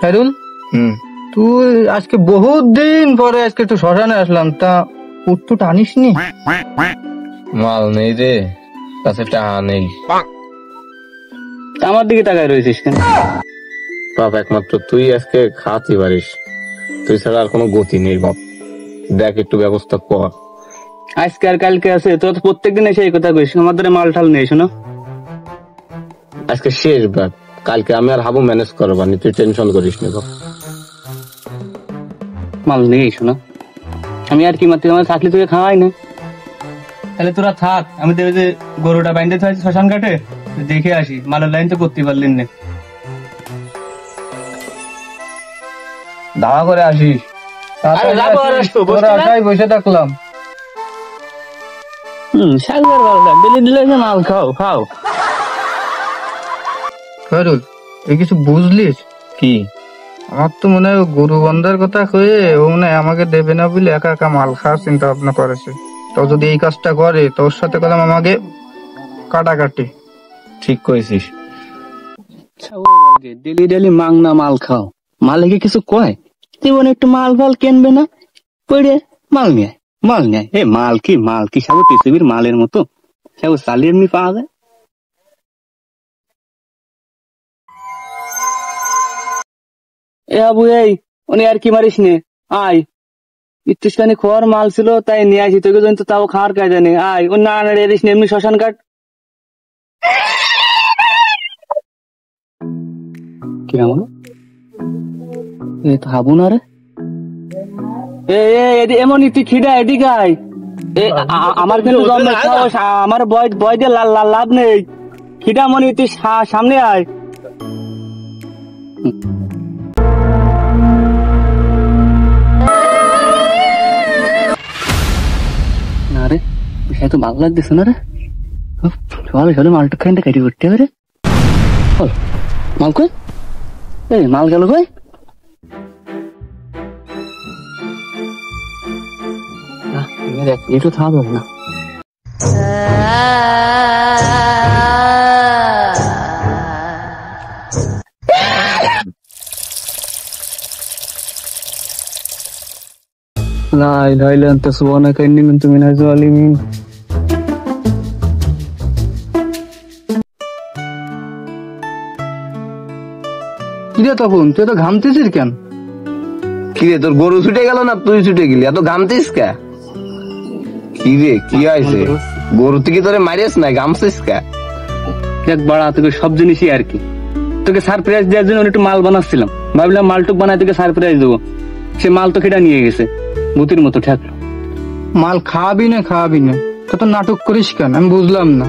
খায়রুল, তুই আজকে বহুত দিন পরে আজকে একটু শ্মশানে আসলাম, তা উঠতো টানিস নি? মাল নেই রে, কাছে টাকা নেই। আমার দিকে তাকায় রয়েছিস কেন? বাপ, একমাত্র তুই আজকে খাওয়াতে পারিস, তুই ছাড়া আর কোনো গতি নেই বাপ। দেখ একটু ব্যবস্থা কর। আজকে আর কালকে আছে, তোর তো প্রত্যেকদিন এসে এই কথা কইস, আমাদের মাল ঠাল নেই। শোনো, আজকে শেষ বাপ, কালকে আমি আর হাবু ম্যানেজ করবো, তুই টেনশন করিস না বাপ। মাল নেই। শোনো, আমি আর কি মাত্র আমার থাকলে তোকে খাওয়াই না। তাহলে তোরা থাক, আমি তো যে গরুটা বাইন্দে থাকছি শ্মশান ঘাটে, দেখে আসি। মালের লাইন তো করতে পারলেন না। দাঁড়া করে আসিস। আশায় বসে থাকলাম। সাগর ডেলি দিলে মাল খাও খাও। খায়রুল, তুই কিছু বুঝলিস কি? আমার তো মনে হয় গরু বন্ধার কথা কয়ে ও মনে হয় আমাকে দেবে না বলে একা একা মাল খাওয়ার চিন্তা ভাবনা করেছে। তো যদি এই কাজটা করে, তোর সাথে কলাম আমাকে কাটাকাটি। ঠিক করেছিস। ডেলি ডেলি মাংনা মাল খাও, মালিকে কিছু কয়? জীবনে একটু মাল ফাল কিনবে না? পড়ে মাল নেয়, মাল নেয়। এ মাল কি সব পৃথিবীর মালের মতো সব চালিয়ে এমনি পাওয়া যায়। এ আবু, এই উনি আর কি মারিস নে, আয়। একটুখানি খোয়ার মাল ছিল তাই নিয়ে আসি, তোকে তো তাও খাওয়ার কাজ নেই। আয়, ও না এদিস এমনি শ্মশান কাট। কিরকম এ তো হাবু না রে? এমন তুই খিদা এদিকে আয়। আমার কিন্তু আমার বয় দিয়ে লাভ নেই। খিদা মনে তুই সামনে আয়। না রে, বিষয় তো ভালো লাগতেছে না রে। চলে মালটা খাইতে কাটি করতে হবে রে। মাল কই? এই মাল গেল কই? একটু থামো না। لا إله إلا أنت سبحانك إني كنت من الظالمين. কিরে তপন, তুই তো ঘামতেছিস কেন? কিরে, তোর গরু ছুটে গেল না তুই ছুটে গেলি? এত ঘামতিস কে? কিরে কি হয়েছে? গরু থেকে তোরে মারিস না, ঘামছিস কে? দেখ বাড়া, তোকে সব জিনিসই আর কি তোকে সারপ্রাইজ দেওয়ার জন্য একটু মাল বানাচ্ছিলাম। ভাবলাম মালটুক বানায় তোকে সারপ্রাইজ দেবো। সে মাল তো কেটে নিয়ে গেছে, ভূতের মতো ঠেকলো। মাল খাওয়াবি না তো নাটক করিস কেন? আমি বুঝলাম না।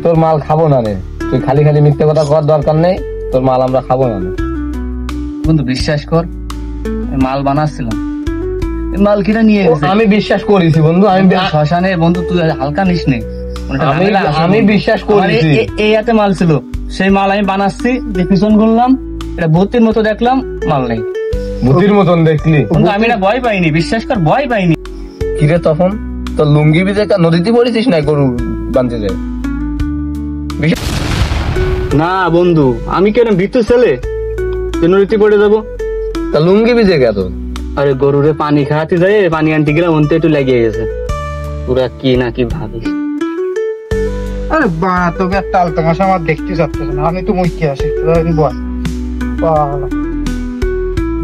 তোর মাল খাবো না রে, তুই খালি খালি মিথ্যে কথা করার দরকার নেই। তোর মাল আমরা খাবো না। বন্ধু বিশ্বাস কর, মাল বানাচ্ছিলাম, মাল কিনা নিয়ে গেছে। আমি বিশ্বাস করেছি বন্ধু, আমি শ্মশানে বন্ধু তুই হালকা নিস নে। আমি বিশ্বাস করেছি এই হাতে মাল ছিল, সেই মাল আমি বানাচ্ছি। যে পিছন করলাম, এটা ভূতের মতো দেখলাম, মাল নেই। ভূতের মতন দেখলি? আমি না ভয় পাইনি, বিশ্বাস কর ভয় পাইনি। কিরে তখন তোর লুঙ্গি ভিজে নদীতে পড়েছিস না গরু বাঁধতে যায়? না বন্ধু, আমি কেন ভিতু ছেলে নদীতে পড়ে যাবো? তা লুঙ্গি ভিজে গেল? আরে গরুরে পানি খাওয়াতে যায়, পানি আনতে গেলাম, অন্তে একটু লেগে গেছে। পুরা কি না কি ভাবিস? আরে বা, তোকে একটা আলতামাশা আমার দেখতে চাচ্ছিস না। আমি তো মুখে আসি, বল।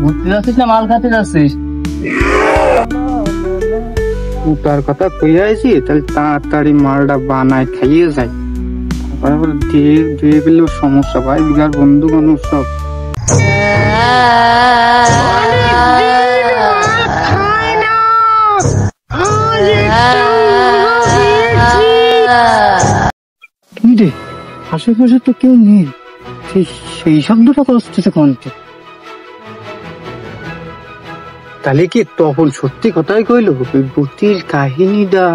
ঘুরতে যাচ্ছিস না মাল খাতে যাচ্ছিস? তার কথা কইয়া আছি, তাহলে তাড়াতাড়ি মালটা বানায় খাইয়ে যায়। দিয়ে ফেললেও সমস্যা, ভাই বিঘার বন্ধু মানুষ সব। আশেপাশে তো কেউ নেই, সেই শব্দটা করতেছে কণ্ঠে। তাহলে কি তখন সত্যি কথাই কইলো ভূতির কাহিনীটা?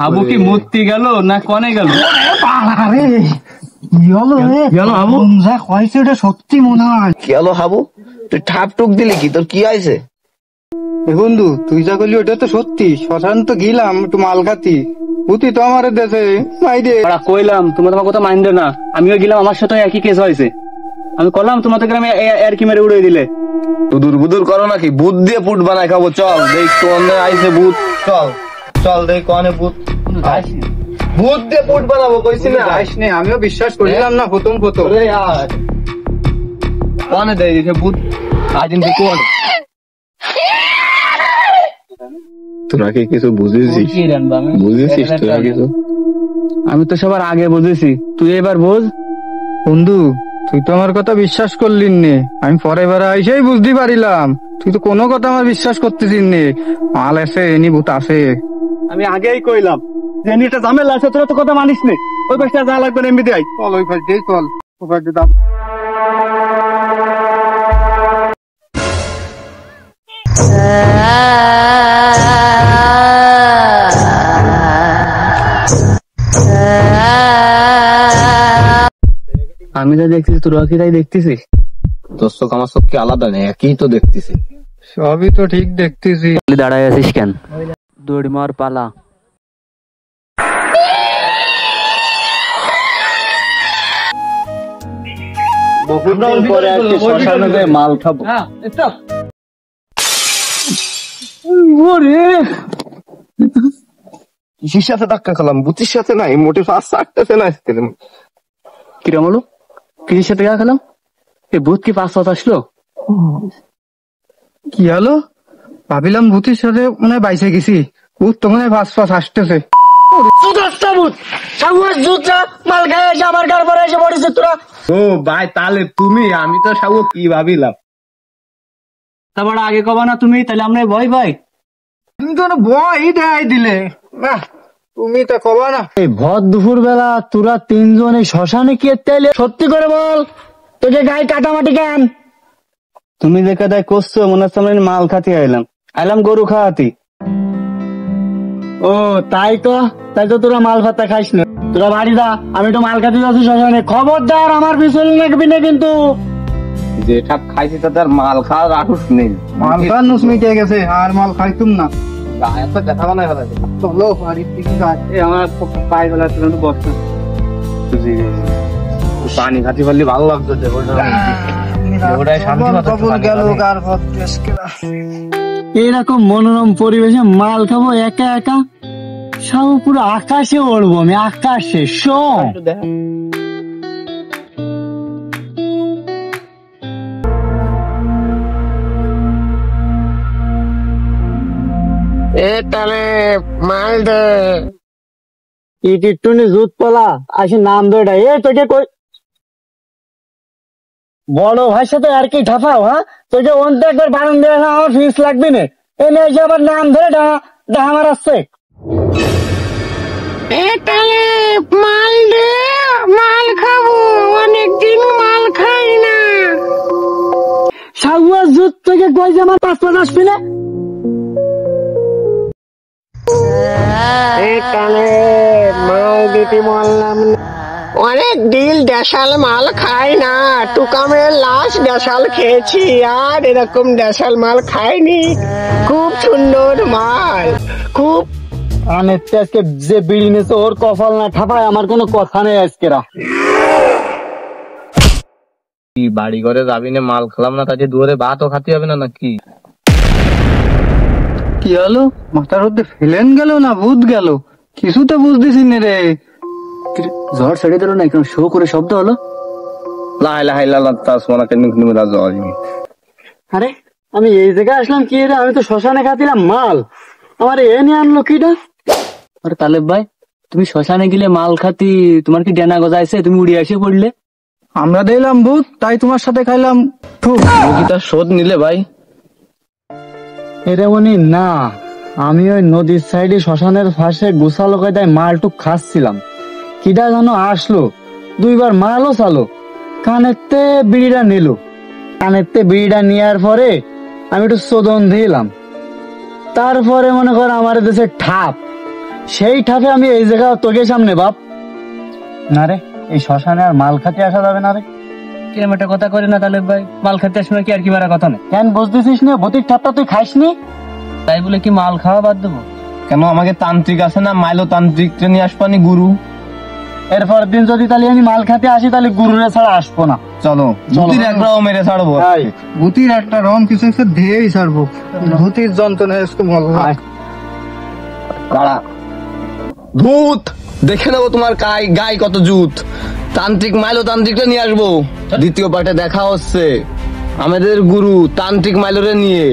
আবু কি মূর্তি গেল না কনে গেল? সত্যি মনে হয়। কি হলো হাবু, তুই ঠাপ টুক দিলি কি, তোর কি হয়েছে? বন্ধু তুই যা করলি ওটা তো সত্যি, শ্মশান তো গেলাম একটু মাল খাতি, পুতি তো আমার দেশে মাইরে। ওরা কইলাম তোমার কথা মাইন্ড না, আমিও গেলাম, আমার সাথে একই কেস হয়েছে। আমি করলাম তোমাদের গ্রামে আর কি মেরে উড়িয়ে দিলে। বুদুর বুদুর করো নাকি, ভূত দিয়ে পুট বানায় খাবো। চল দেখ কোনে আইছে ভূত, চল চল দেখ কোনে ভূত, ভূত দিয়ে পুট বানাবো কইছি না। আমিও বিশ্বাস করিলাম না প্রথম প্রথম। কোনে দেয় দিছে ভূত, আজ দেখো তোরা কি কিছু বুঝেছিস? বুঝেছিস তোরা কিছু? আমি তো সবার আগে বুঝেছি, তুই এবার বুঝ। বন্ধু তুই তো আমার কথা বিশ্বাস করলি নে, আমি পরে বেড়া আইসেই বুঝতে পারিলাম তুই তো কোনো কথা আমার বিশ্বাস করতেছিস নে। মাল আছে এনি ভূত আছে। আমি আগেই কইলাম যে এটা ঝামেলা আছে, তোরা তো কথা মানিস নে। ওই পাশটা যা লাগবে এমবি দেয়। চল ওই পাশ দিয়ে চল, ওই পাশ দিয়ে দাও। আমি যা দেখতেছি তোরা কি তাই দেখতেছিস? তোর চোখ আমার চোখ কি আলাদা নেই, একই তো দেখতেছি। সবই তো ঠিক দেখতেছি। দাঁড়ায় আছিস কেন? দৌড় মার পালা। বহুদিন পরে আজকে শ্মশানে গিয়ে মাল খাবো। কিসের সাথে ধাক্কা খেলাম? বুতির সাথে নাই, মোটে ফাঁস চারটেছে না। কিরম হলো? কিসের সাথে গা খেলাম? এই ভূত কি 5 আসলো? কি হলো? ভাবিলাম ভূতের সাথে মনে হয় বাইসে গেছি, ভূত তো মনে হয় ফাঁস ফাঁস আসতেছে। ও ভাই তাহলে তুমি, আমি তো সব কি ভাবিলাম। তারপর আগে কবা না তুমি, তাহলে আমরা ভয় ভাই। তুমি তো ভয় দেয় দিলে না, তুমি তো কবা না। এই ভর দুপুর বেলা তোরা 3 জন এই শ্মশানে কি এলে? সত্যি করে বল, তোকে গায়ে কাটামাটি কেন? তুমি যে কাদায় করছো মনে হচ্ছে আমরা মাল খাতে আইলাম গরু খাওয়াতি। ও তাই তো, তাই তো তোরা মাল ভাতা খাইস না। তোরা বাড়ি যা, আমি তো মাল খাতে যাচ্ছি শ্মশানে। খবরদার আমার পিছনে লাগবি না কিন্তু। যে ঠাপ খাইছি তাতে আর মাল খাওয়ার আহুস নেই। মাল খাওয়ার নুস মিটে গেছে, আর মাল খাইতুম না। গায়ে তো দেখা বানায় ফেলাছে। চলো বাড়ির দিকে যাই। আমার পায়ে গেলা তুই বসতে পানি খাতি পারলে ভালো লাগতো। এইরকম মনোরম পরিবেশে মাল খাবো একা একা, সব পুরো আকাশে উড়বো আমি, আকাশে। তাহলে মাল দে ইটিটুনি জুত পলা আসি নাম দোটা। এ তোকে কই বড় ভাইয়ের সাথে আর কি ঠাফাও? হ্যাঁ তোকে অন্তে একবার বারণ দিয়ে আমার ফিস লাগবে না, এনে এসে আবার নাম ধরে ডাহা মারাচ্ছে। তাহলে মাল দে, মাল খাবো, অনেকদিন মাল খাই না। সাগুয়া জুত তোকে কই যে আমার 5 আসবি না? তাহলে মাল দিতে বললাম না, অনেক দিল দেশাল মাল খাই না। টুকামের লাশ দেশাল খেয়েছি, আর এরকম দেশাল মাল খাইনি। খুব সুন্দর মাল, খুব। আজকে যে বিড়ি নেছে ওর কপাল না ঠাপায়, আমার কোনো কথা নেই আজকে। কি বাড়ি ঘরে যাবি না, মাল খেলাম না, তাকে দুয়ারে ভাতও খাতে হবে না নাকি? কি হলো? মাথার মধ্যে ফেলেন গেল না ভূত গেল, কিছু তো বুঝতেছি না রে। ঝড় ছেড়ে দিল না, একদম শো করে শব্দ হলো। আরে আমি এই জায়গায় আসলাম কি রে? আমি তো শ্মশানে খাতিলাম মাল, আমার এ নিয়ে আনলো কিটা? আরে তালেব ভাই, তুমি শ্মশানে গেলে মাল খাতি, তোমার কি ডেনা গজাইছে? তুমি উড়ে এসে পড়লে। আমরা দিলাম ভূত, তাই তোমার সাথে খাইলাম। তার শোধ নিলে ভাই? এরে মনি না, আমি ওই নদীর সাইডে শ্মশানের পাশে গোছালো কায়দায় মালটুক খাচ্ছিলাম, কিডা যেন আসলো, 2 বার মালও চালো, কানেরতে বিড়িটা নিল। কানেরতে বিড়িটা নেওয়ার পরে আমি একটু চোদন দিলাম, তারপরে মনে কর আমার দেশে ঠাপ, সেই ঠাপে আমি এই জায়গা তোকে সামনে বাপ। না রে, এই শ্মশানে আর মাল খাতে আসা যাবে না রে। কিরম একটা কথা করে না তাহলে ভাই, মাল খাতে আসবে কি আর কি মারা কথা নেই। কেন বুঝতেছিস না, ভূতির ঠাপটা তুই খাইসনি তাই বলে কি মাল খাওয়া বাদ দেবো? কেন আমাকে তান্ত্রিক আছে না, মাইলো তান্ত্রিক নিয়ে আসবানি গুরু। এরপর দিন যদি তাহলে আমি মাল খাতে আসি তাহলে গুরুরে ছাড়া আসবো না। চলো ভূতির এক রাও মেরে ছাড়বো। ভূতির একটা রং কিছু একটা দিয়েই ছাড়বো, ভূতির যন্ত্রণায় আজকে মরবো। দাঁড়া, ভূত দেখে নেবো তোমার গায়ে কত জুত। তান্ত্রিক মাইলো তান্ত্রিকটা নিয়ে আসবো। দ্বিতীয় পার্টে দেখা হচ্ছে আমাদের গুরু তান্ত্রিক মাইলোরে নিয়ে।